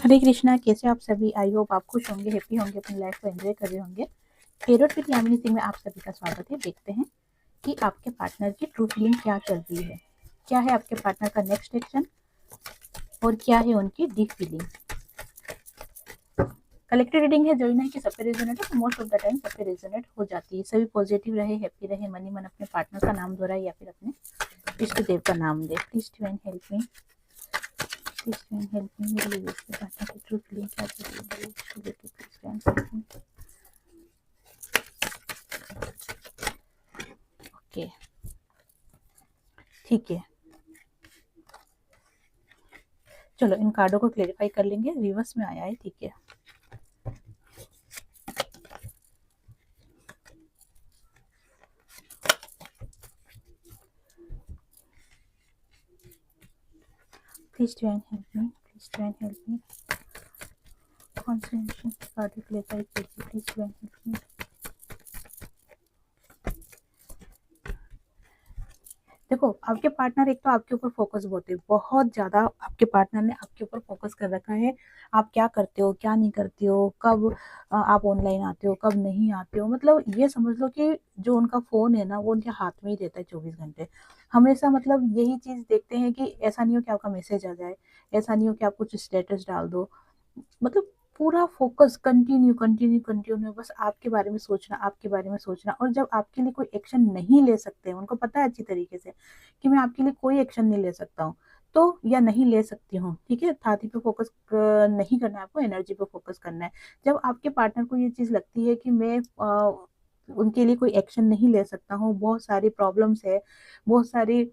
हरे कृष्णा। कैसे आप सभी? आई होप आप खुश होंगे, हैप्पी होंगे, अपनी लाइफ को एंजॉय कर रहे होंगे। टेरोट विद यामिनी सिंह में आप सभी का स्वागत है। देखते हैं कि आपके पार्टनर की ट्रू फीलिंग क्या चल रही है, क्या है आपके पार्टनर का नेक्स्ट एक्शन और क्या है उनकी डीप फीलिंग। कलेक्टिव रीडिंग है, जरूरी नहीं कि सब पे रेजोनेट हो, मोस्ट ऑफ द टाइम सब पे रेजोनेट हो जाती है। सभी पॉजिटिव रहे, हैप्पी रहे, मनी मन अपने पार्टनर का नाम दोहराए या फिर अपने इष्ट देव का नाम दे। Please divine help me, please divine help me. मेरे लिए इसके पार्टनर की ट्रू फीलिंग क्या चल रही है, please divine help me. Okay, ठीक है, चलो इन कार्डों को क्लेरिफाई कर लेंगे। रिवर्स में आया है, ठीक है। Please divine help me, please divine help me. Concentration card clarify कीजिए, प्लीज डिवाइन हेल्प मी। देखो, आपके पार्टनर एक तो आपके ऊपर फोकस बहुत ज्यादा आपके पार्टनर ने आपके ऊपर फोकस कर रखा है। आप क्या करते हो, क्या नहीं करते हो, कब आप ऑनलाइन आते हो, कब नहीं आते हो। मतलब ये समझ लो कि जो उनका फोन है ना, वो उनके हाथ में ही रहता है 24 घंटे। हमेशा मतलब यही चीज देखते हैं कि ऐसा नहीं हो कि आपका मैसेज आ जाए, ऐसा नहीं हो कि आप कुछ स्टेटस डाल दो। मतलब पूरा फोकस कंटिन्यू कंटिन्यू कंटिन्यू, बस आपके बारे में सोचना, आपके बारे में सोचना। और जब आपके लिए कोई एक्शन नहीं ले सकते हैं, उनको पता है अच्छी तरीके से कि मैं आपके लिए कोई एक्शन नहीं ले सकता हूँ, तो या नहीं ले सकती हूँ, ठीक है। छाती पे फोकस नहीं करना है आपको, एनर्जी पे फोकस करना है। जब आपके पार्टनर को ये चीज लगती है कि मैं उनके लिए कोई एक्शन नहीं ले सकता हूँ, बहुत सारी प्रॉब्लम्स है, बहुत सारी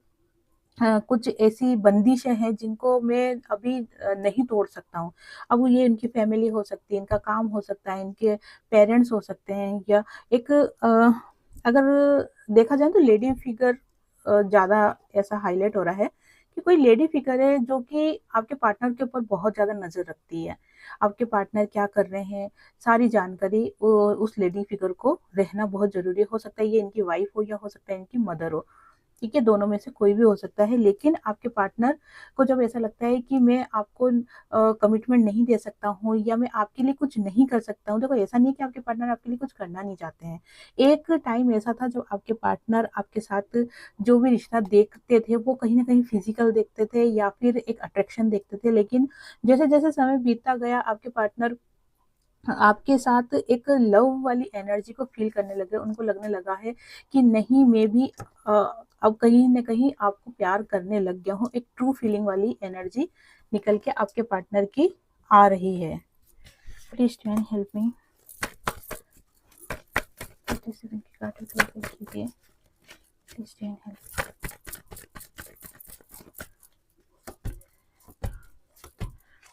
कुछ ऐसी बंदिशें हैं जिनको मैं अभी नहीं तोड़ सकता हूँ। अब वो ये इनकी फैमिली हो सकती है, इनका काम हो सकता है, इनके पेरेंट्स हो सकते हैं, या एक अगर देखा जाए तो लेडी फिगर ज्यादा ऐसा हाईलाइट हो रहा है कि कोई लेडी फिगर है जो कि आपके पार्टनर के ऊपर बहुत ज्यादा नजर रखती है। आपके पार्टनर क्या कर रहे हैं, सारी जानकारी उस लेडी फिगर को रहना बहुत जरूरी हो सकता है। ये इनकी वाइफ हो या हो सकता है इनकी मदर हो, ठीक है, दोनों में से कोई भी हो सकता है। लेकिन आपके पार्टनर को जब ऐसा लगता है कि मैं आपको कमिटमेंट नहीं दे सकता हूँ या मैं आपके लिए कुछ नहीं कर सकता हूँ, देखो ऐसा नहीं कि आपके पार्टनर आपके लिए कुछ करना नहीं चाहते हैं। एक टाइम ऐसा था जब आपके पार्टनर आपके साथ जो भी रिश्ता देखते थे वो कहीं ना कहीं फिजिकल देखते थे या फिर एक अट्रैक्शन देखते थे। लेकिन जैसे जैसे समय बीतता गया, आपके पार्टनर आपके साथ एक लव वाली एनर्जी को फील करने लगे। उनको लगने लगा है कि नहीं, मैं भी अब कहीं ना कहीं आपको प्यार करने लग गया हूँ। एक ट्रू फीलिंग वाली एनर्जी निकल के आपके पार्टनर की आ रही है। Please divine help me. Please divine help.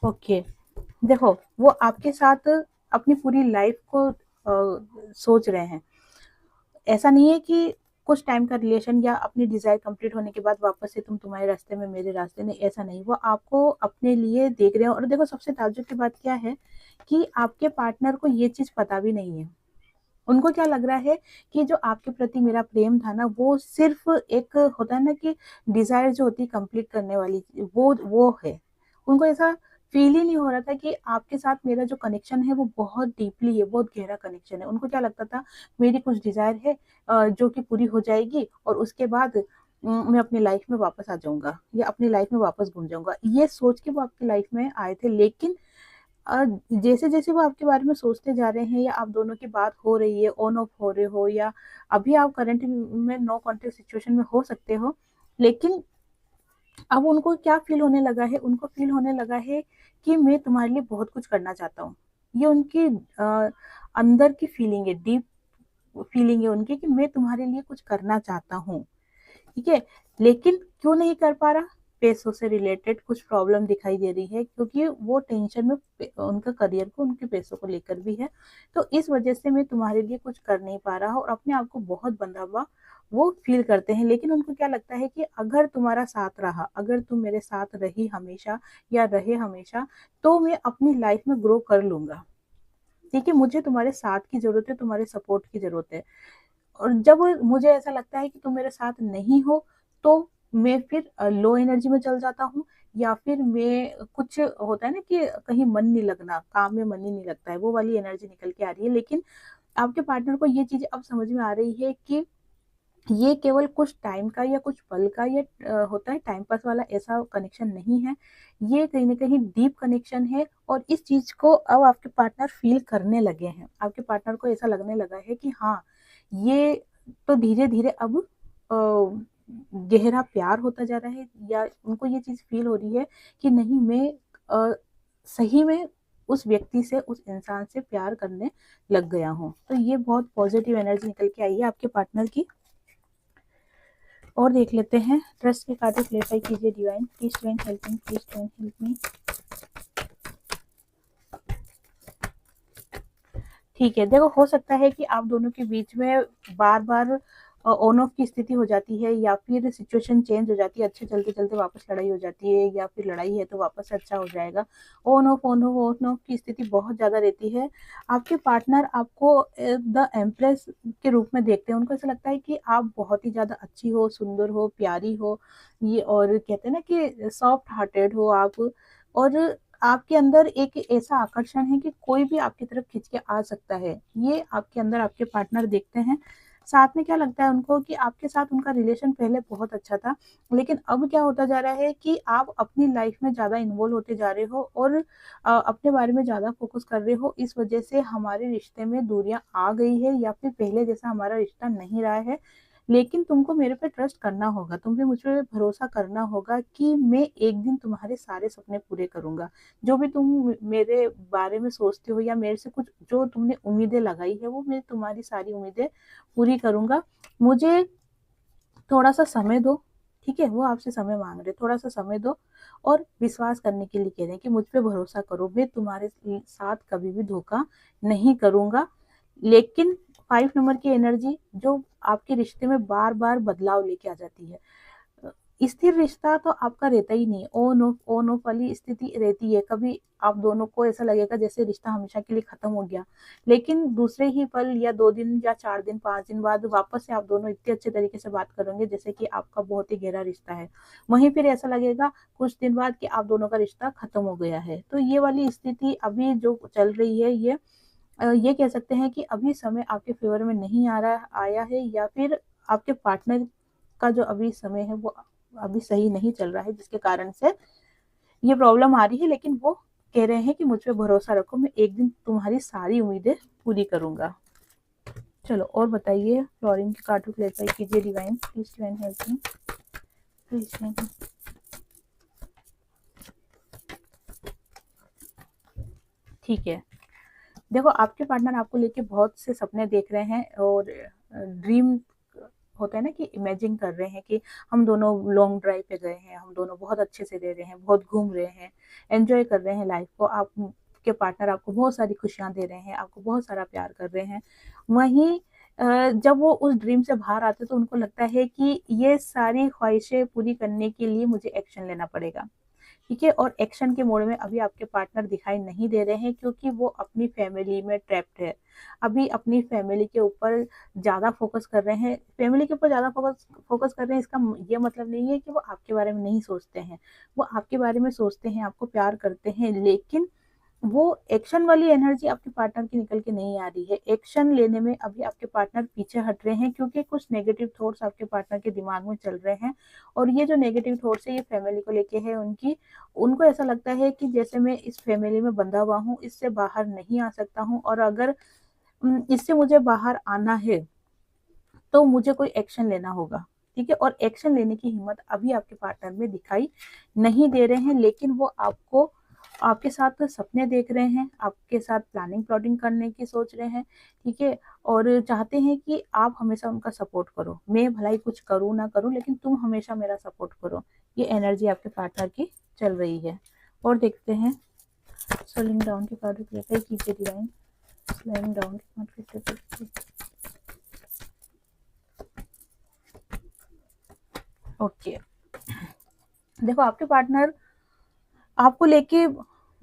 Okay, देखो वो आपके साथ अपनी पूरी लाइफ को सोच रहे हैं। ऐसा नहीं है कि कुछ टाइम का रिलेशन या अपनी डिजायर कंप्लीट होने के बाद वापस से तुम तुम्हारे रास्ते में मेरे रास्ते में, ऐसा नहीं। वो आपको अपने लिए देख रहे हो। और देखो सबसे ताज्जुब की बात क्या है कि आपके पार्टनर को ये चीज पता भी नहीं है। उनको क्या लग रहा है कि जो आपके प्रति मेरा प्रेम था ना, वो सिर्फ एक होता है ना कि डिजायर जो होती है कंप्लीट करने वाली, वो है। उनको ऐसा फील ही नहीं हो रहा था कि आपके साथ मेरा जो कनेक्शन है वो बहुत डीपली है, बहुत गहरा कनेक्शन है। उनको क्या लगता था, मेरी कुछ डिजायर है जो कि पूरी हो जाएगी और उसके बाद मैं अपनी लाइफ में वापस आ जाऊंगा या अपनी लाइफ में वापस घूम जाऊंगा, ये सोच के वो आपकी लाइफ में आए थे। लेकिन जैसे जैसे वो आपके बारे में सोचते जा रहे हैं या आप दोनों की बात हो रही है, ऑन ऑफ हो रहे हो, या अभी आप करंट में नो कॉन्टेक्ट सिचुएशन में हो सकते हो, लेकिन अब उनको क्या फील होने लगा है, उनको फील होने लगा है कि मैं तुम्हारे लिए बहुत कुछ करना चाहता हूँ। ये उनकी अंदर की फीलिंग है, डीप फीलिंग है उनकी कि मैं तुम्हारे लिए कुछ करना चाहता हूँ, ठीक है। लेकिन क्यों नहीं कर पा रहा, पैसों से रिलेटेड कुछ प्रॉब्लम दिखाई दे रही है, क्योंकि वो टेंशन में उनका करियर को, उनके पैसों को लेकर भी है। तो इस वजह से मैं तुम्हारे लिए कुछ कर नहीं पा रहा और अपने आप को बहुत बंधा हुआ वो फील करते हैं। लेकिन उनको क्या लगता है कि अगर तुम्हारा साथ रहा, अगर तुम मेरे साथ रही हमेशा या रहे हमेशा, तो मैं अपनी लाइफ में ग्रो कर लूंगा, ठीक है। मुझे तुम्हारे साथ की जरूरत है, तुम्हारे सपोर्ट की जरूरत है। और जब मुझे ऐसा लगता है कि तुम मेरे साथ नहीं हो, तो मैं फिर लो एनर्जी में चल जाता हूँ, या फिर मैं कुछ होता है ना कि कहीं मन नहीं लगना, काम में मन ही नहीं लगता है, वो वाली एनर्जी निकल के आ रही है। लेकिन आपके पार्टनर को ये चीज़ अब समझ में आ रही है कि ये केवल कुछ टाइम का या कुछ पल का ये होता है टाइम पास वाला ऐसा कनेक्शन नहीं है, ये कहीं न कहीं डीप कनेक्शन है। और इस चीज़ को अब आपके पार्टनर फ़ील करने लगे हैं। आपके पार्टनर को ऐसा लगने लगा है कि हाँ, ये तो धीरे-धीरे अब गहरा प्यार होता जा रहा है, या उनको ये चीज़ फ़ील हो रही है कि नहीं, मैं अ, सही में उस व्यक्ति से, उस इंसान से प्यार करने लग गया हूँ। तो ये बहुत पॉज़िटिव एनर्जी निकल के आई है आपके पार्टनर की। और देख लेते हैं, ट्रस्ट के कार्ड क्लेरिफाई कीजिए divine, please divine help me, please divine help मी। ठीक है, देखो हो सकता है कि आप दोनों के बीच में बार बार ऑन ऑफ की स्थिति हो जाती है, या फिर सिचुएशन चेंज हो जाती है, अच्छे चलते चलते वापस लड़ाई हो जाती है, या फिर लड़ाई है तो वापस से अच्छा हो जाएगा। ऑन ऑफ की स्थिति बहुत ज़्यादा रहती है। आपके पार्टनर आपको द एम्प्रेस के रूप में देखते हैं। उनको ऐसा लगता है कि आप बहुत ही ज़्यादा अच्छी हो, सुंदर हो, प्यारी हो, ये और कहते हैं ना कि सॉफ्ट हार्टेड हो आप। और आपके अंदर एक ऐसा आकर्षण है कि कोई भी आपकी तरफ खिंच के आ सकता है, ये आपके अंदर आपके पार्टनर देखते हैं। साथ में क्या लगता है उनको कि आपके साथ उनका रिलेशन पहले बहुत अच्छा था, लेकिन अब क्या होता जा रहा है कि आप अपनी लाइफ में ज़्यादा इन्वॉल्व होते जा रहे हो, और अपने बारे में ज़्यादा फोकस कर रहे हो। इस वजह से हमारे रिश्ते में दूरियां आ गई है, या फिर पहले जैसा हमारा रिश्ता नहीं रहा है। लेकिन तुमको मेरे पे ट्रस्ट करना होगा, तुम्हें मुझ पे भरोसा करना होगा कि मैं एक दिन तुम्हारे सारे सपने पूरे करूंगा। जो भी तुम मेरे बारे में सोचते हो, या मेरे से कुछ जो तुमने उम्मीदें लगाई है, वो मैं तुम्हारी सारी उम्मीदें पूरी करूंगा। मुझे थोड़ा सा समय दो। ठीक है, वो आपसे समय मांग रहे, थोड़ा सा समय दो। और विश्वास करने के लिए कह रहे हैं कि मुझ पे भरोसा करो, मैं तुम्हारे साथ कभी भी धोखा नहीं करूंगा। लेकिन 5 नंबर की एनर्जी जो आपके रिश्ते में बार बार बदलाव लेके आ जाती है। स्थिर रिश्ता तो आपका रहता ही नहीं, ऑन ऑफ वाली स्थिति रहती है। कभी आप दोनों को ऐसा लगेगा जैसे रिश्ता हमेशा के लिए खत्म हो गया, लेकिन दूसरे ही पल या 2 दिन या 4 दिन 5 दिन बाद वापस से आप दोनों इतने अच्छे तरीके से बात करोगे जैसे कि आपका बहुत ही गहरा रिश्ता है। वहीं फिर ऐसा लगेगा कुछ दिन बाद कि आप दोनों का रिश्ता खत्म हो गया है। तो ये वाली स्थिति अभी जो चल रही है, ये कह सकते हैं कि अभी समय आपके फेवर में नहीं आ रहा आया है, या फिर आपके पार्टनर का जो अभी समय है वो अभी सही नहीं चल रहा है, जिसके कारण से ये प्रॉब्लम आ रही है। लेकिन वो कह रहे हैं कि मुझ पे भरोसा रखो, मैं एक दिन तुम्हारी सारी उम्मीदें पूरी करूंगा। चलो और बताइए, फ्लोरिंग के कार्ड को क्लैरिफाई कीजिए divine, please divine help me, please divine. ठीक है, देखो आपके पार्टनर आपको लेके बहुत से सपने देख रहे हैं, और ड्रीम होता है ना कि इमेजिन कर रहे हैं कि हम दोनों लॉन्ग ड्राइव पे गए हैं, हम दोनों बहुत अच्छे से रह रहे हैं, बहुत घूम रहे हैं, एंजॉय कर रहे हैं लाइफ को। आपके पार्टनर आपको बहुत सारी खुशियां दे रहे हैं, आपको बहुत सारा प्यार कर रहे हैं। वहीं जब वो उस ड्रीम से बाहर आते तो उनको लगता है कि ये सारी ख्वाहिशें पूरी करने के लिए मुझे एक्शन लेना पड़ेगा। ठीक है, और एक्शन के मोड में अभी आपके पार्टनर दिखाई नहीं दे रहे हैं, क्योंकि वो अपनी फैमिली में ट्रैप्ड है। अभी अपनी फैमिली के ऊपर ज़्यादा फोकस कर रहे हैं, फैमिली के ऊपर ज़्यादा फोकस फोकस कर रहे हैं। इसका ये मतलब नहीं है कि वो आपके बारे में नहीं सोचते हैं, वो आपके बारे में सोचते हैं, आपको प्यार करते हैं। लेकिन वो एक्शन वाली एनर्जी आपके पार्टनर की निकल के नहीं आ रही है। एक्शन लेने में अभी आपके पार्टनर पीछे हट रहे हैं, क्योंकि कुछ नेगेटिव थॉट्स आपके पार्टनर के दिमाग में चल रहे हैं। और ये जो नेगेटिव थॉट्स है, ये फैमिली को लेके है उनकी। उनको ऐसा लगता है कि जैसे मैं इस फैमिली में बंधा हुआ हूँ, इससे बाहर नहीं आ सकता हूँ, और अगर इससे मुझे बाहर आना है तो मुझे कोई एक्शन लेना होगा। ठीक है, और एक्शन लेने की हिम्मत अभी आपके पार्टनर में दिखाई नहीं दे रहे हैं। लेकिन वो आपको, आपके साथ सपने देख रहे हैं, आपके साथ प्लानिंग प्लॉटिंग करने की सोच रहे हैं। ठीक है, और चाहते हैं कि आप हमेशा उनका सपोर्ट करो। मैं भलाई कुछ करूँ ना करूँ, लेकिन तुम हमेशा मेरा सपोर्ट करो। ये एनर्जी आपके पार्टनर की चल रही है। और देखते हैं, स्लोइंग डाउन के कार्ड कीजिए डिवाइन, स्लोइंग डाउन के कार्ड। ओके, देखो आपके पार्टनर आपको लेके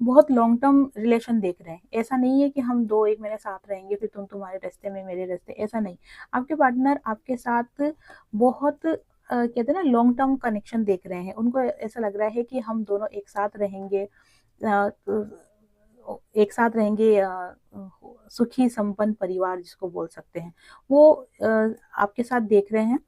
बहुत लॉन्ग टर्म रिलेशन देख रहे हैं। ऐसा नहीं है कि हम 2 1 महीने साथ रहेंगे फिर तुम्हारे रास्ते में मेरे रास्ते, ऐसा नहीं। आपके पार्टनर आपके साथ बहुत कहते हैं ना लॉन्ग टर्म कनेक्शन देख रहे हैं। उनको ऐसा लग रहा है कि हम दोनों एक साथ रहेंगे, एक साथ रहेंगे, सुखी संपन्न परिवार जिसको बोल सकते हैं, वो आपके साथ देख रहे हैं।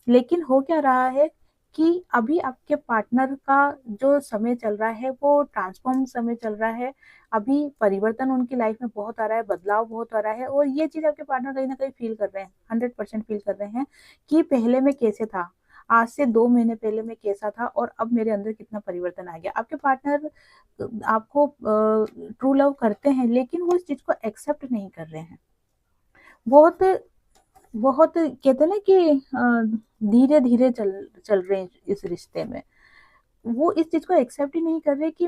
लेकिन हो क्या रहा है कि अभी आपके पार्टनर का जो समय चल रहा है वो ट्रांसफॉर्म समय चल रहा है। अभी परिवर्तन उनकी लाइफ में बहुत आ रहा है, बदलाव बहुत आ रहा है, और ये चीज आपके पार्टनर कहीं ना कहीं फील कर रहे हैं, 100% फील कर रहे हैं कि पहले मैं कैसे था, आज से 2 महीने पहले मैं कैसा था, और अब मेरे अंदर कितना परिवर्तन आ गया। आपके पार्टनर आपको ट्रू लव करते हैं, लेकिन वो इस चीज को एक्सेप्ट नहीं कर रहे हैं। बहुत बहुत कहते हैं ना कि धीरे धीरे चल चल रहे हैं इस रिश्ते में। वो इस चीज को एक्सेप्ट ही नहीं कर रहे कि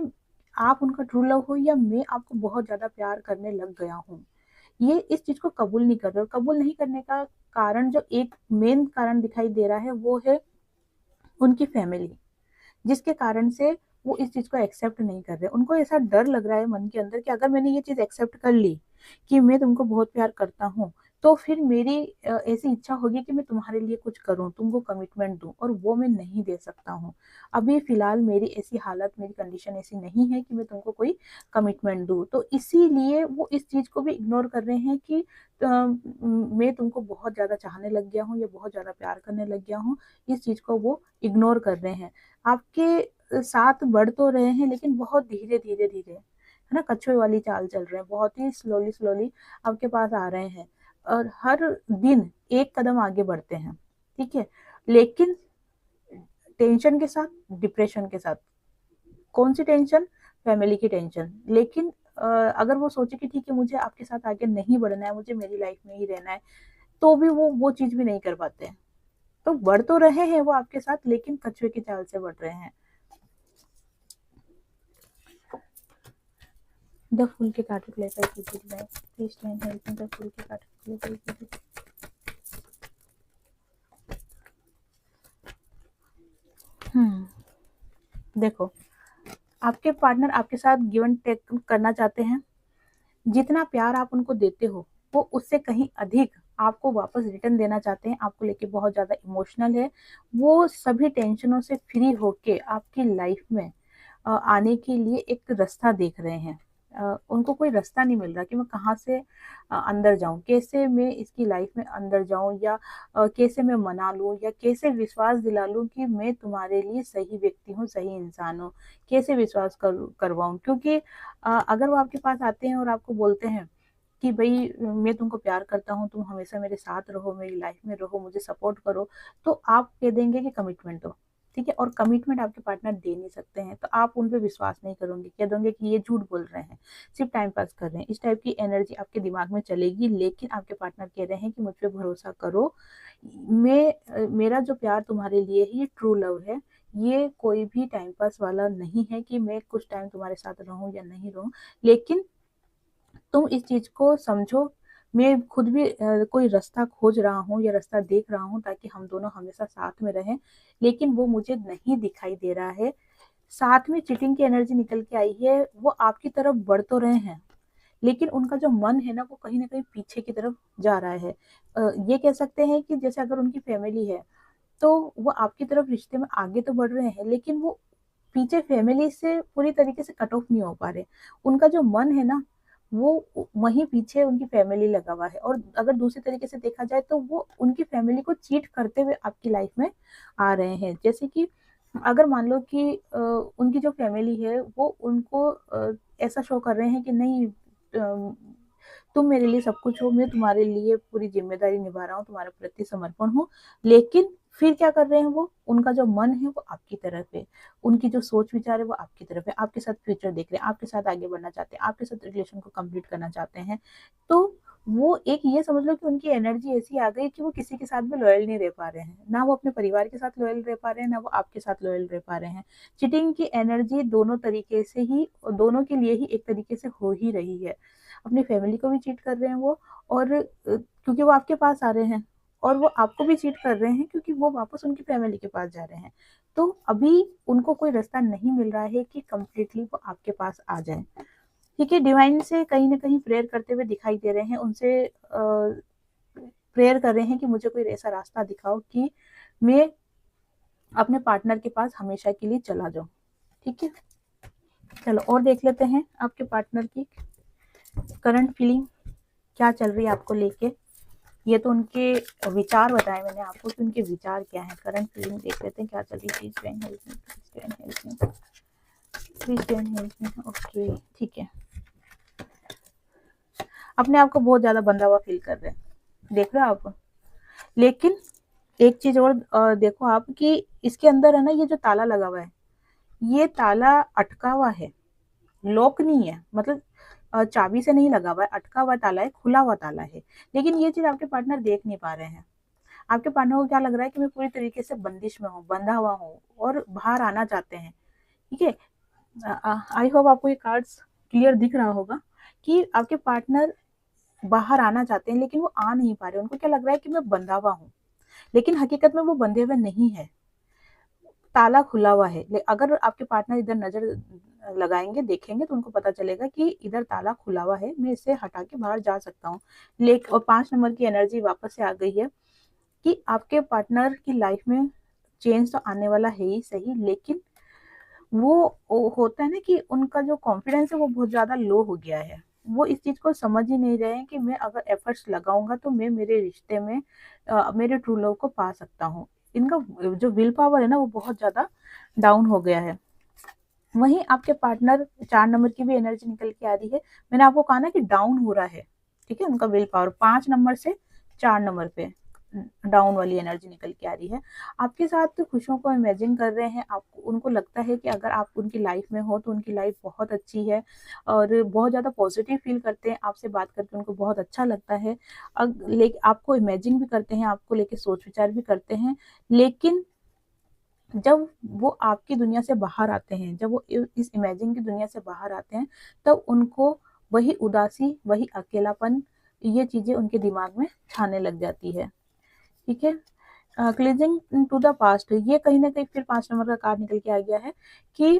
आप उनका ट्रू लव हो, या मैं आपको बहुत ज्यादा प्यार करने लग गया हूँ। ये इस चीज को कबूल नहीं कर रहे। और कबूल नहीं करने का कारण, जो एक मेन कारण दिखाई दे रहा है, वो है उनकी फैमिली, जिसके कारण से वो इस चीज को एक्सेप्ट नहीं कर रहे। उनको ऐसा डर लग रहा है मन के अंदर कि अगर मैंने ये चीज एक्सेप्ट कर ली कि मैं तुमको बहुत प्यार करता हूँ, तो फिर मेरी ऐसी इच्छा होगी कि मैं तुम्हारे लिए कुछ करूं, तुमको कमिटमेंट दूं, और वो मैं नहीं दे सकता हूँ। अभी फिलहाल मेरी ऐसी हालत, मेरी कंडीशन ऐसी नहीं है कि मैं तुमको कोई कमिटमेंट दूं। तो इसीलिए वो इस चीज को भी इग्नोर कर रहे हैं कि मैं तुमको बहुत ज्यादा चाहने लग गया हूँ, या बहुत ज्यादा प्यार करने लग गया हूँ। इस चीज को वो इग्नोर कर रहे हैं। आपके साथ बढ़ तो रहे हैं, लेकिन बहुत धीरे धीरे धीरे, है ना, कछुए वाली चाल चल रहे हैं, बहुत ही स्लोली स्लोली आपके पास आ रहे हैं, और हर दिन एक कदम आगे बढ़ते हैं। ठीक है, लेकिन टेंशन के साथ, डिप्रेशन के साथ। कौन सी टेंशन? फैमिली की टेंशन। लेकिन अगर वो सोचे कि ठीक है, मुझे आपके साथ आगे नहीं बढ़ना है, मुझे मेरी लाइफ में ही रहना है, तो भी वो चीज भी नहीं कर पाते हैं। तो बढ़ तो रहे हैं वो आपके साथ, लेकिन कछुए की चाल से बढ़ रहे हैं। The फूल के कांटे लेकर कीजिए life, please try help me. द फूल के कांटे लेकर कीजिए। देखो, आपके पार्टनर आपके साथ गिव एंड टेक करना चाहते हैं। जितना प्यार आप उनको देते हो, वो उससे कहीं अधिक आपको वापस रिटर्न देना चाहते हैं। आपको लेके बहुत ज्यादा इमोशनल है। वो सभी टेंशनों से फ्री होके आपकी लाइफ में आने के लिए एक रास्ता देख रहे हैं। उनको कोई रास्ता नहीं मिल रहा कि मैं कहाँ से अंदर जाऊं, कैसे मैं इसकी लाइफ में अंदर जाऊं, या कैसे मैं मना लूं, या कैसे विश्वास दिला लूं कि मैं तुम्हारे लिए सही व्यक्ति हूँ, सही इंसान हूँ। कैसे विश्वास करवाऊं, क्योंकि अगर वो आपके पास आते हैं और आपको बोलते हैं कि भाई मैं तुमको प्यार करता हूँ, तुम हमेशा मेरे साथ रहो, मेरी लाइफ में रहो, मुझे सपोर्ट करो, तो आप कह देंगे कि कमिटमेंट दो। ठीक है, और कमिटमेंट आपके पार्टनर दे नहीं सकते हैं, तो आप उन पे विश्वास नहीं करोगे, कह दोगे कि ये झूठ बोल रहे हैं, सिर्फ टाइम पास कर रहे हैं। इस टाइप की एनर्जी आपके दिमाग में चलेगी। लेकिन आपके पार्टनर कह रहे हैं कि मुझ पे भरोसा करो, मेरा जो प्यार तुम्हारे लिए है ये ट्रू लव है। ये कोई भी टाइम पास वाला नहीं है कि मैं कुछ टाइम तुम्हारे साथ रहूं या नहीं रहूं। लेकिन तुम इस चीज को समझो, मैं खुद भी कोई रास्ता खोज रहा हूँ या रास्ता देख रहा हूँ, ताकि हम दोनों हमेशा साथ में रहें, लेकिन वो मुझे नहीं दिखाई दे रहा है। साथ में चीटिंग की एनर्जी निकल के आई है। वो आपकी तरफ बढ़ तो रहे हैं, लेकिन उनका जो मन है ना, वो कहीं ना कहीं पीछे की तरफ जा रहा है। ये कह सकते हैं कि जैसे अगर उनकी फैमिली है, तो वो आपकी तरफ रिश्ते में आगे तो बढ़ रहे हैं, लेकिन वो पीछे फैमिली से पूरी तरीके से कट ऑफ नहीं हो पा रहे। उनका जो मन है ना, वो वहीं पीछे उनकी फैमिली लगा हुआ है। और अगर दूसरी तरीके से देखा जाए, तो वो उनकी फैमिली को चीट करते हुए आपकी लाइफ में आ रहे हैं। जैसे कि अगर मान लो कि उनकी जो फैमिली है, वो उनको ऐसा शो कर रहे हैं कि नहीं, तुम मेरे लिए सब कुछ हो, मैं तुम्हारे लिए पूरी जिम्मेदारी निभा रहा हूँ, तुम्हारे प्रति समर्पण हूँ। लेकिन फिर क्या कर रहे हैं वो, उनका जो मन है वो आपकी तरफ है, उनकी जो सोच विचार है वो आपकी तरफ है, आपके साथ फ्यूचर देख रहे हैं, आपके साथ आगे बढ़ना चाहते हैं, आपके साथ रिलेशन को कंप्लीट करना चाहते हैं। तो वो एक ये समझ लो कि उनकी एनर्जी ऐसी आ गई कि वो किसी के साथ भी लॉयल नहीं रह पा रहे हैं। ना वो अपने परिवार के साथ लॉयल रह पा रहे हैं, ना वो आपके साथ लॉयल रह पा रहे हैं। चिटिंग की एनर्जी दोनों तरीके से ही, दोनों के लिए ही एक तरीके से हो ही रही है। अपनी फैमिली को भी चीट कर रहे हैं वो, और क्योंकि वो आपके पास आ रहे हैं, और वो आपको भी चीट कर रहे हैं क्योंकि वो वापस उनकी फैमिली के पास जा रहे हैं। तो अभी उनको कोई रास्ता नहीं मिल रहा है कि कंप्लीटली वो आपके पास आ जाए। ठीक है, डिवाइन से कहीं ना कहीं प्रेयर करते हुए दिखाई दे रहे हैं, उनसे प्रेयर कर रहे हैं कि मुझे कोई ऐसा रास्ता दिखाओ कि मैं अपने पार्टनर के पास हमेशा के लिए चला जाओ। ठीक है, चलो और देख लेते हैं आपके पार्टनर की करंट फीलिंग क्या चल रही है आपको लेके। ये तो उनके विचार बताए मैंने आपको कि उनके विचार क्या है। करंट फीलिंग देख लेते हैं क्या चल रही है। ओके, ठीक है, अपने आप को बहुत ज्यादा बंधा हुआ फील कर रहे हैं, देख रहे हो आप। लेकिन एक चीज और देखो आप कि इसके अंदर है ना, ये जो ताला लगा हुआ है, ये ताला अटका हुआ है, लॉक नहीं है, मतलब चाबी से नहीं लगा हुआ है, अटका हुआ ताला है, खुला हुआ ताला है। लेकिन ये चीज आपके पार्टनर देख नहीं पा रहे हैं। आपके पार्टनर को क्या लग रहा है कि मैं पूरी तरीके से बंदिश में हूँ, बंधा हुआ हूँ, और बाहर आना चाहते हैं। ठीक है, आई होप आपको ये कार्ड्स क्लियर दिख रहा होगा कि आपके पार्टनर बाहर आना चाहते हैं लेकिन वो आ नहीं पा रहे। उनको क्या लग रहा है कि मैं बंधा हुआ हूँ, लेकिन हकीकत में वो बंधे हुए नहीं है, ताला खुला हुआ है। अगर आपके पार्टनर इधर नजर लगाएंगे, देखेंगे, तो उनको पता चलेगा कि इधर ताला खुला हुआ है, मैं इसे हटा के बाहर जा सकता हूँ। लेकिन और 5 नंबर की एनर्जी वापस से आ गई है कि आपके पार्टनर की लाइफ में चेंज तो आने वाला है ही सही, लेकिन वो होता है ना कि उनका जो कॉन्फिडेंस है वो बहुत ज्यादा लो हो गया है। वो इस चीज को समझ ही नहीं रहे हैं कि मैं अगर एफर्ट्स लगाऊंगा तो मैं मेरे रिश्ते में मेरे ट्रू लव को पा सकता हूँ। इनका जो विल पावर है ना, वो बहुत ज्यादा डाउन हो गया है। वहीं आपके पार्टनर 4 नंबर की भी एनर्जी निकल के आ रही है। मैंने आपको कहा ना कि डाउन हो रहा है। ठीक है, उनका विल पावर 5 नंबर से 4 नंबर पे डाउन वाली एनर्जी निकल के आ रही है। आपके साथ खुशियों को इमेजिन कर रहे हैं। आपको उनको लगता है कि अगर आप उनकी लाइफ में हो तो उनकी लाइफ बहुत अच्छी है, और बहुत ज़्यादा पॉजिटिव फील करते हैं। आपसे बात करके उनको बहुत अच्छा लगता है। आपको इमेजिन भी करते हैं, आपको लेके सोच विचार भी करते हैं। लेकिन जब वो आपकी दुनिया से बाहर आते हैं, जब वो इस इमेजिन की दुनिया से बाहर आते हैं, तब उनको वही उदासी, वही अकेलापन, ये चीजें उनके दिमाग में छाने लग जाती है। ठीक है, क्लीजिंग टू द पास्ट, ये कहीं ना कहीं फिर 5 नंबर का कार्ड निकल के आ गया है कि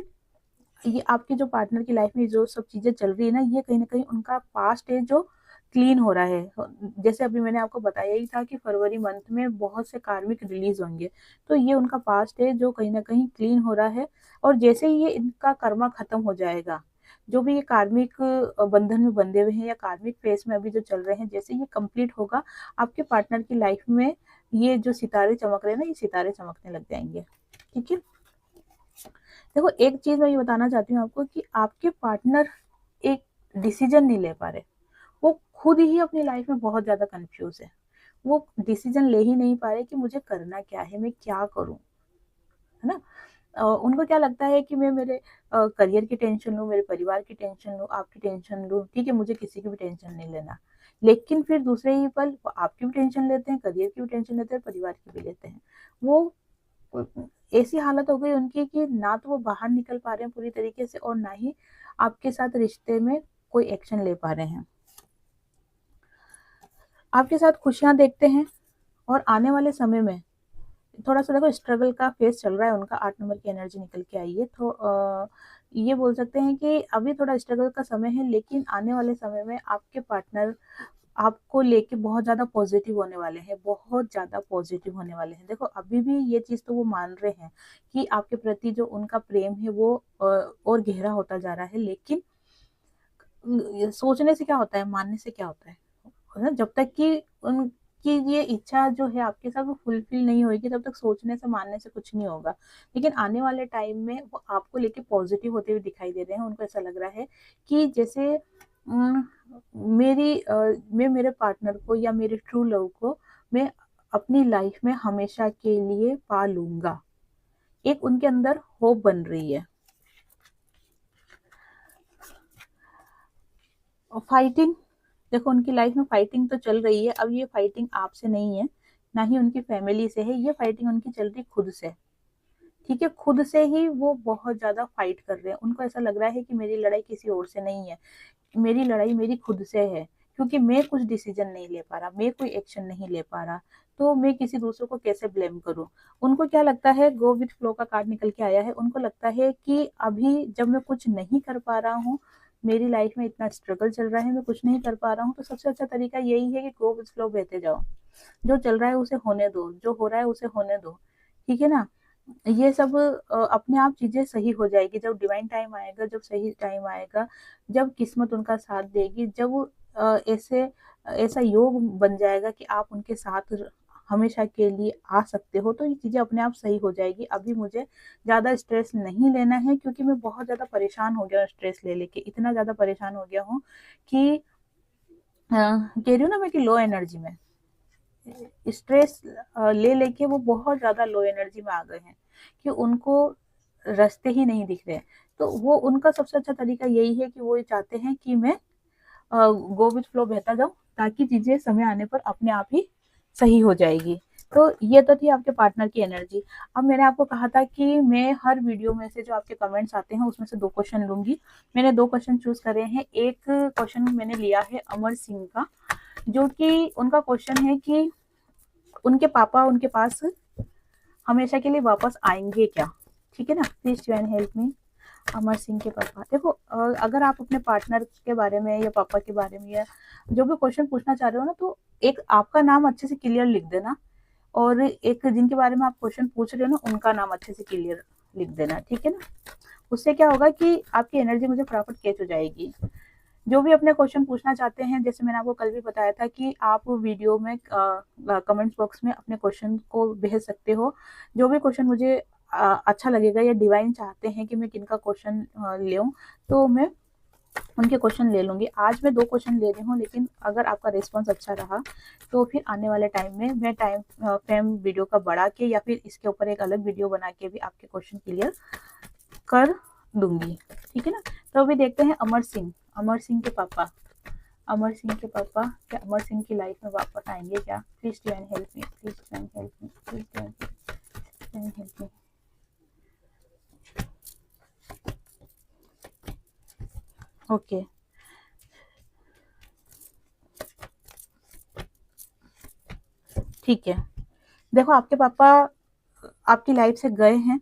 ये आपके जो पार्टनर की लाइफ में जो सब चीजें चल रही है ना, ये कहीं ना कहीं उनका पास्ट है जो क्लीन हो रहा है। जैसे अभी मैंने आपको बताया ही था कि फरवरी मंथ में बहुत से कार्मिक रिलीज होंगे, तो ये उनका पास्ट है जो कहीं ना कहीं क्लीन हो रहा है। और जैसे ही ये इनका कर्मा खत्म हो जाएगा, जो भी ये कार्मिक बंधन में बंधे हुए हैं या कार्मिक फेस में अभी जो चल रहे हैं, जैसे ये कंप्लीट होगा, आपके पार्टनर की लाइफ में ये जो सितारे चमक रहे हैं ना, ये सितारे चमकने लग जाएंगे। ठीक है, देखो एक चीज मैं ये बताना चाहती हूँ आपको कि आपके पार्टनर एक डिसीजन नहीं ले पा रहे। वो खुद ही अपनी लाइफ में बहुत ज्यादा कंफ्यूज है। वो डिसीजन ले ही नहीं पा रहे कि मुझे करना क्या है, मैं क्या करूं, है ना। उनको क्या लगता है कि मैं मेरे करियर की टेंशन लूँ, मेरे परिवार की टेंशन लूँ, आपकी टेंशन लूँ, ठीक है, मुझे किसी की भी टेंशन नहीं लेना। लेकिन फिर दूसरे ही पल वो आपकी भी टेंशन लेते हैं, करियर की भी टेंशन लेते हैं, परिवार की भी लेते हैं। वो ऐसी हालत हो गई उनकी कि ना तो वो बाहर निकल पा रहे हैं पूरी तरीके से, और ना ही आपके साथ रिश्ते में कोई एक्शन ले पा रहे हैं। आपके साथ खुशियां देखते हैं, और आने वाले समय में थोड़ा सा देखो स्ट्रगल का फेस चल रहा है उनका। 8 नंबर की एनर्जी निकल के आई है, तो ये बोल सकते हैं कि अभी थोड़ा स्ट्रगल का समय है, लेकिन आने वाले समय में आपके पार्टनर आपको लेके बहुत ज्यादा पॉजिटिव होने वाले हैं, बहुत ज्यादा पॉजिटिव होने वाले हैं। देखो अभी भी ये चीज तो वो मान रहे हैं कि आपके प्रति जो उनका प्रेम है वो और गहरा होता जा रहा है, लेकिन सोचने से क्या होता है, मानने से क्या होता है ना। जब तक कि उनकी ये इच्छा जो है आपके साथ वो फुलफिल नहीं होगी, तब तक सोचने से मानने से कुछ नहीं होगा। लेकिन आने वाले टाइम में वो आपको लेके पॉजिटिव होते हुए दिखाई दे रहे हैं। उनको ऐसा लग रहा है कि जैसे मैं मेरे पार्टनर को या मेरे ट्रू लव को मैं अपनी लाइफ में हमेशा के लिए पा लूंगा। एक उनके अंदर होप बन रही है। और फाइटिंग, देखो उनकी लाइफ में फाइटिंग तो चल रही है। अब ये फाइटिंग आपसे नहीं है, ना ही उनकी फैमिली से है, ये फाइटिंग उनकी चल रही खुद से। ठीक है, खुद से ही वो बहुत ज्यादा फाइट कर रहे हैं। उनको ऐसा लग रहा है कि मेरी लड़ाई किसी और से नहीं है, मेरी लड़ाई मेरी खुद से है, क्योंकि मैं कुछ डिसीजन नहीं ले पा रहा, मैं कोई एक्शन नहीं ले पा रहा, तो मैं किसी दूसरे को कैसे ब्लेम करूं। उनको क्या लगता है, गो विथ फ्लो का कार्ड निकल के आया है। उनको लगता है कि अभी जब मैं कुछ नहीं कर पा रहा हूँ, मेरी लाइफ में इतना स्ट्रगल चल रहा है, मैं कुछ नहीं कर पा रहा हूँ, तो सबसे अच्छा तरीका यही है कि गो विथ फ्लो बहते जाओ। जो चल रहा है उसे होने दो, जो हो रहा है उसे होने दो। ठीक है ना। ये सब अपने आप चीज़ें सही हो जाएगी जब डिवाइन टाइम आएगा, जब सही टाइम आएगा, जब किस्मत उनका साथ देगी, जब ऐसे ऐसा योग बन जाएगा कि आप उनके साथ हमेशा के लिए आ सकते हो, तो ये चीज़ें अपने आप सही हो जाएगी। अभी मुझे ज़्यादा स्ट्रेस नहीं लेना है, क्योंकि मैं बहुत ज़्यादा परेशान हो गया हूँ स्ट्रेस ले लेके, इतना ज़्यादा परेशान हो गया हूँ कि कह रही हूँ ना मैं कि लो एनर्जी में स्ट्रेस ले लेके वो बहुत ज़्यादा लो एनर्जी में आ गए हैं कि उनको रास्ते ही नहीं दिख रहे। तो वो उनका सबसे अच्छा तरीका यही है कि वो ये चाहते हैं कि मैं गो विथ फ्लो बहता जाऊँ, ताकि चीज़ें समय आने पर अपने आप ही सही हो जाएगी। तो ये तो थी आपके पार्टनर की एनर्जी। अब मैंने आपको कहा था कि मैं हर वीडियो में से जो आपके कमेंट्स आते हैं उसमें से 2 क्वेश्चन लूँगी। मैंने 2 क्वेश्चन चूज़ करे हैं। एक क्वेश्चन मैंने लिया है अमर सिंह का, जो कि उनका क्वेश्चन है कि उनके पापा उनके पास हमेशा के लिए वापस आएंगे क्या? ठीक है ना? Please join help me. Amar Singh के पापा, देखो अगर आप अपने पार्टनर के बारे में या पापा के बारे में या जो भी क्वेश्चन पूछना चाह रहे हो ना, तो एक आपका नाम अच्छे से क्लियर लिख देना, और एक जिनके बारे में आप क्वेश्चन पूछ रहे हो ना उनका नाम अच्छे से क्लियर लिख देना, ठीक है ना? उससे क्या होगा कि आपकी एनर्जी मुझे फटाफट कैच हो जाएगी। जो भी अपने क्वेश्चन पूछना चाहते हैं, जैसे मैंने आपको कल भी बताया था कि आप वीडियो में कमेंट्स बॉक्स में अपने क्वेश्चन को भेज सकते हो। जो भी क्वेश्चन मुझे अच्छा लगेगा या डिवाइन चाहते हैं कि मैं किनका क्वेश्चन लूँ, तो मैं उनके क्वेश्चन ले लूँगी। आज मैं 2 क्वेश्चन ले रही हूँ, लेकिन अगर आपका रिस्पॉन्स अच्छा रहा तो फिर आने वाले टाइम में मैं टाइम फ्रेम वीडियो का बढ़ा के या फिर इसके ऊपर एक अलग वीडियो बना के भी आपके क्वेश्चन क्लियर कर दूंगी, ठीक है ना? तो अभी देखते हैं अमर सिंह के पापा, अमर सिंह के पापा क्या अमर सिंह की लाइफ में वापस आएंगे क्या? Please join help me, please join help me, please join help me. Okay, ठीक है। देखो आपके पापा आपकी लाइफ से गए हैं,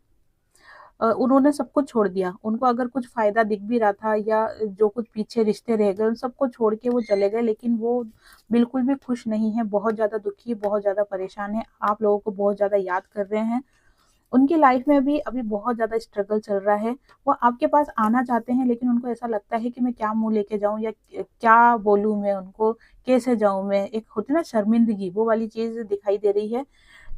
उन्होंने सब कुछ छोड़ दिया। उनको अगर कुछ फ़ायदा दिख भी रहा था या जो कुछ पीछे रिश्ते रह गए, उन सबको छोड़ के वो चले गए, लेकिन वो बिल्कुल भी खुश नहीं है, बहुत ज़्यादा दुखी, बहुत ज़्यादा परेशान है, आप लोगों को बहुत ज़्यादा याद कर रहे हैं। उनकी लाइफ में भी अभी बहुत ज़्यादा स्ट्रगल चल रहा है। वो आपके पास आना चाहते हैं, लेकिन उनको ऐसा लगता है कि मैं क्या मुँह लेके जाऊँ या क्या बोलूँ मैं उनको, कैसे जाऊँ मैं? एक होती है ना शर्मिंदगी, वो वाली चीज़ दिखाई दे रही है।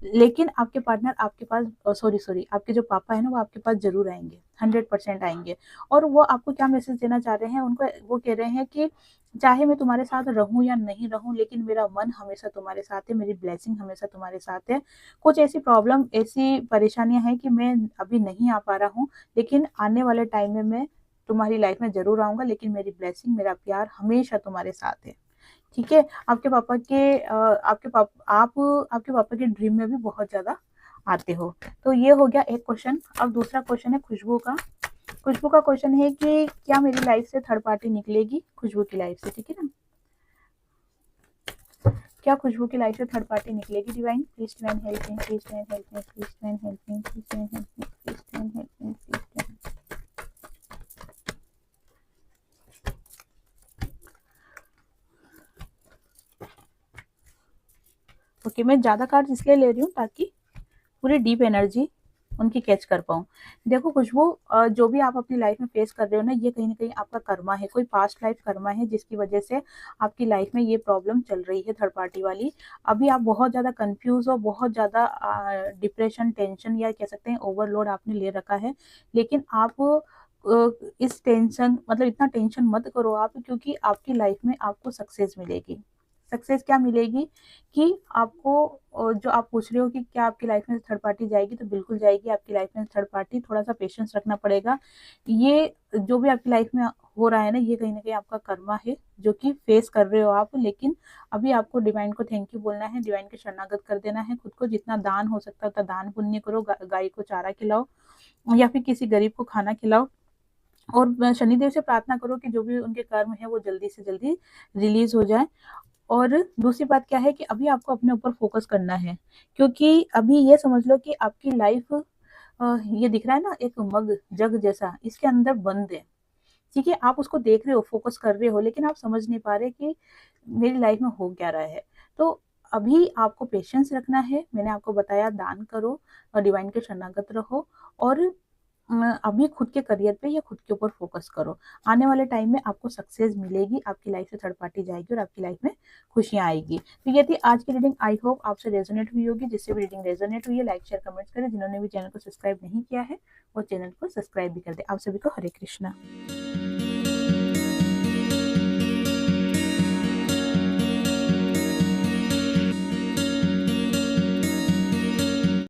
लेकिन आपके पार्टनर आपके पास सॉरी आपके जो पापा है ना वो आपके पास ज़रूर आएँगे, 100% आएँगे। और वो आपको क्या मैसेज देना चाह रहे हैं, उनको वो कह रहे हैं कि चाहे मैं तुम्हारे साथ रहूँ या नहीं रहूँ, लेकिन मेरा मन हमेशा तुम्हारे साथ है, मेरी ब्लेसिंग हमेशा तुम्हारे साथ है। कुछ ऐसी प्रॉब्लम, ऐसी परेशानियाँ हैं कि मैं अभी नहीं आ पा रहा हूँ, लेकिन आने वाले टाइम में मैं तुम्हारी लाइफ में ज़रूर आऊँगा, लेकिन मेरी ब्लेसिंग, मेरा प्यार हमेशा तुम्हारे साथ है। ठीक है? आपके पापा के ड्रीम में भी बहुत ज़्यादा आते हो। तो ये हो गया एक क्वेश्चन। अब दूसरा क्वेश्चन है खुशबू का। खुशबू का क्वेश्चन है कि क्या मेरी लाइफ से थर्ड पार्टी निकलेगी? खुशबू की लाइफ से, ठीक है ना? क्या खुशबू की लाइफ से थर्ड पार्टी निकलेगी divine? Please divine help me, please divine help me, please divine help me, please divine help me, please divine help me, please divine. Okay, मैं ज़्यादा कार्ड्स इसलिए ले रही हूँ ताकि पूरी डीप एनर्जी उनकी कैच कर पाऊँ। देखो खुशबू, जो भी आप अपनी लाइफ में फेस कर रहे हो ना, ये कहीं न कहीं आपका कर्मा है, कोई पास्ट लाइफ कर्मा है जिसकी वजह से आपकी लाइफ में ये प्रॉब्लम चल रही है थर्ड पार्टी वाली। अभी आप बहुत ज़्यादा कन्फ्यूज़ हो, बहुत ज़्यादा डिप्रेशन, टेंशन या कह सकते हैं ओवरलोड आपने ले रखा है। लेकिन आप इस टेंशन मतलब इतना टेंशन मत करो आप, क्योंकि आपकी लाइफ में आपको सक्सेस मिलेगी। सक्सेस क्या मिलेगी कि आपको जो आप पूछ रहे हो कि क्या आपकी लाइफ में थर्ड पार्टी जाएगी, तो बिल्कुल जाएगी आपकी लाइफ में थर्ड पार्टी। थोड़ा-सा पेशेंस रखना पड़ेगा। ये जो भी आपकी लाइफ में हो रहा है ना, ये कहीं न कहीं आपका कर्मा है, जो कि फेस कर रहे हो आप। लेकिन अभी आपको डिवाइन को थैंक यू बोलना है, डिवाइन के शरणागत कर देना है खुद को। जितना दान हो सकता है उतना दान पुण्य करो, गाय को चारा खिलाओ या फिर किसी गरीब को खाना खिलाओ। और शनिदेव से प्रार्थना करो कि जो भी उनके कर्म है वो जल्दी से जल्दी रिलीज़ हो जाए। और दूसरी बात क्या है कि अभी आपको अपने ऊपर फोकस करना है, क्योंकि अभी ये समझ लो कि आपकी लाइफ ये दिख रहा है ना एक मग जग जैसा, इसके अंदर बंद है। ठीक है, आप उसको देख रहे हो, फोकस कर रहे हो, लेकिन आप समझ नहीं पा रहे कि मेरी लाइफ में हो क्या रहा है। तो अभी आपको पेशेंस रखना है। मैंने आपको बताया दान करो और डिवाइन के शरणागत रहो, और अभी खुद के करियर पे या खुद के ऊपर फोकस करो। आने वाले टाइम में आपको सक्सेस मिलेगी, आपकी लाइफ से थर्ड पार्टी जाएगी और आपकी लाइफ में खुशियां आएगी। तो ये थी आज की रीडिंग। आई होप आपसे रेजोनेट हुई होगी। जिससे भी रीडिंग रेजोनेट हुई है, लाइक शेयर कमेंट्स करें। जिन्होंने भी चैनल को सब्सक्राइब नहीं किया है वो चैनल को सब्सक्राइब भी कर दे। आप सभी को हरे कृष्णा।